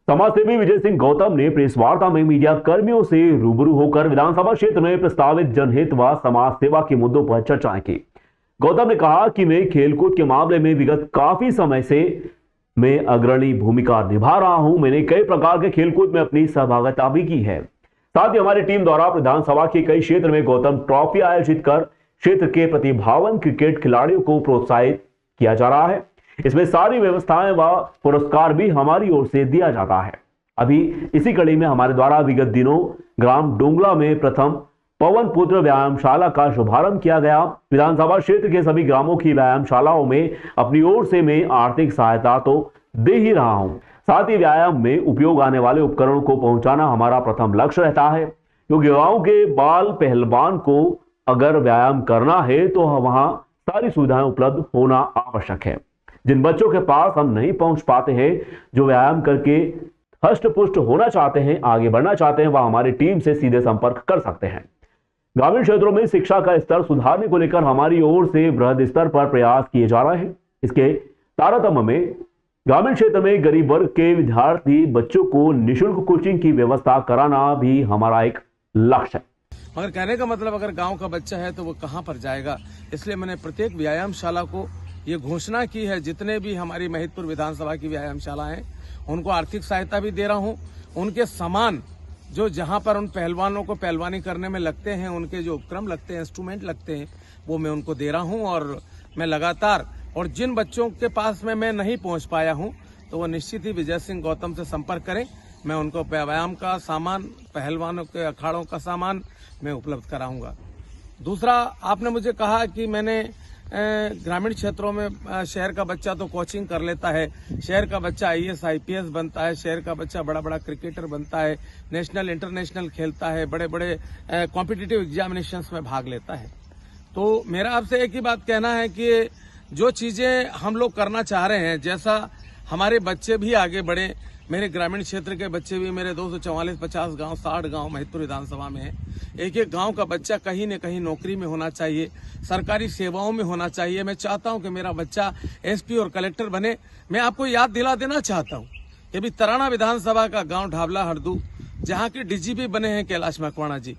समाजसेवी विजय सिंह गौतम ने प्रेस वार्ता में मीडिया कर्मियों से रूबरू होकर विधानसभा क्षेत्र में प्रस्तावित जनहित व समाज सेवा के मुद्दों पर चर्चाएं की। गौतम ने कहा कि मैं खेलकूद के मामले में विगत काफी समय से मैं अग्रणी भूमिका निभा रहा हूं। मैंने कई प्रकार के खेलकूद में अपनी सहभागिता भी की है। साथ ही हमारी टीम द्वारा विधानसभा के कई क्षेत्र में गौतम ट्रॉफी आयोजित कर क्षेत्र के प्रतिभावान क्रिकेट खिलाड़ियों को प्रोत्साहित किया जा रहा है। इसमें सारी व्यवस्थाएं व पुरस्कार भी हमारी ओर से दिया जाता है। अभी इसी कड़ी में हमारे द्वारा विगत दिनों ग्राम डोंगला में प्रथम पवन पुत्र व्यायामशाला का शुभारंभ किया गया। विधानसभा क्षेत्र के सभी ग्रामों की व्यायामशालाओं में अपनी ओर से मैं आर्थिक सहायता तो दे ही रहा हूं। साथ ही व्यायाम में उपयोग आने वाले उपकरणों को पहुंचाना हमारा प्रथम लक्ष्य रहता है, क्योंकि गांव के बाल पहलवान को अगर व्यायाम करना है तो वहां सारी सुविधाएं उपलब्ध होना आवश्यक है। जिन बच्चों के पास हम नहीं पहुंच पाते हैं, जो व्यायाम करके हष्ट पुष्ट होना चाहते हैं, आगे बढ़ना चाहते हैं, वह हमारी टीम से सीधे संपर्क कर सकते हैं। ग्रामीण क्षेत्रों में शिक्षा का स्तर सुधारने को लेकर हमारी ओर से बृहद स्तर पर प्रयास किए जा रहे हैं। इसके तारतम्य में ग्रामीण क्षेत्र में गरीब वर्ग के विद्यार्थी बच्चों को निःशुल्क कोचिंग की व्यवस्था कराना भी हमारा एक लक्ष्य है। मगर कहने का मतलब अगर गांव का बच्चा है तो वो कहां पर जाएगा, इसलिए मैंने प्रत्येक व्यायामशाला को ये घोषणा की है। जितने भी हमारी महिदपुर विधानसभा की व्यायामशाला हैं उनको आर्थिक सहायता भी दे रहा हूं। उनके सामान जो जहां पर उन पहलवानों को पहलवानी करने में लगते हैं, उनके जो उपकरण लगते हैं, इंस्ट्रूमेंट लगते हैं, वो मैं उनको दे रहा हूं। और मैं लगातार, और जिन बच्चों के पास में मैं नहीं पहुंच पाया हूं तो वो निश्चित ही विजय सिंह गौतम से संपर्क करें। मैं उनको व्यायाम का सामान, पहलवानों के अखाड़ों का सामान मैं उपलब्ध कराऊंगा। दूसरा, आपने मुझे कहा कि मैंने ग्रामीण क्षेत्रों में शहर का बच्चा तो कोचिंग कर लेता है, शहर का बच्चा IAS IPS बनता है, शहर का बच्चा बड़ा बड़ा क्रिकेटर बनता है, नेशनल इंटरनेशनल खेलता है, बड़े बड़े कॉम्पिटिटिव एग्जामिनेशंस में भाग लेता है। तो मेरा आपसे एक ही बात कहना है कि जो चीजें हम लोग करना चाह रहे हैं, जैसा हमारे बच्चे भी आगे बढ़े, मेरे ग्रामीण क्षेत्र के बच्चे भी, मेरे 244-50 गांव, 60 गांव महिदपुर विधानसभा में है। एक एक गांव का बच्चा कहीं न कहीं नौकरी में होना चाहिए, सरकारी सेवाओं में होना चाहिए। मैं चाहता हूं कि मेरा बच्चा SP और कलेक्टर बने। मैं आपको याद दिला देना चाहता हूं कि अभी तराना विधानसभा का गांव ढाबला हरदू, जहां के DGP बने हैं कैलाश मकवाणा जी,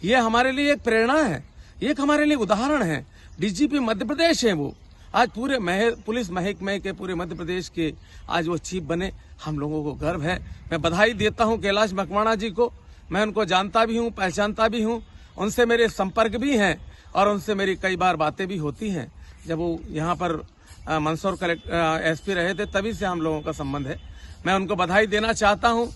ये हमारे लिए एक प्रेरणा है, एक हमारे लिए उदाहरण है। DGP मध्य प्रदेश है, वो आज पूरे पुलिस महकमे के पूरे मध्य प्रदेश के आज वो चीफ बने। हम लोगों को गर्व है। मैं बधाई देता हूं कैलाश मकवाणा जी को। मैं उनको जानता भी हूं, पहचानता भी हूं, उनसे मेरे संपर्क भी हैं और उनसे मेरी कई बार बातें भी होती हैं। जब वो यहाँ पर मंदसौर SP रहे थे, तभी से हम लोगों का संबंध है। मैं उनको बधाई देना चाहता हूं।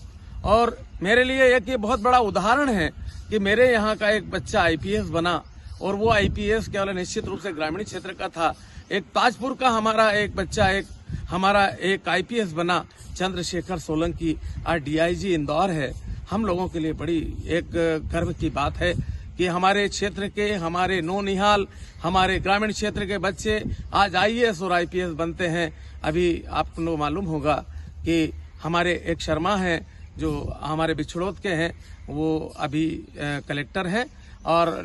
और मेरे लिए एक ये बहुत बड़ा उदाहरण है कि मेरे यहाँ का एक बच्चा IPS बना, और वो IPS केवल निश्चित रूप से ग्रामीण क्षेत्र का था। एक ताजपुर का हमारा एक बच्चा हमारा एक IPS बना, चंद्रशेखर सोलंकी आज DIG इंदौर है। हम लोगों के लिए बड़ी एक गर्व की बात है कि हमारे क्षेत्र के, हमारे नौनिहाल, हमारे ग्रामीण क्षेत्र के बच्चे आज IAS और IPS बनते हैं। अभी आपको मालूम होगा कि हमारे एक शर्मा हैं जो हमारे बिछड़ोद के हैं, वो अभी कलेक्टर हैं। और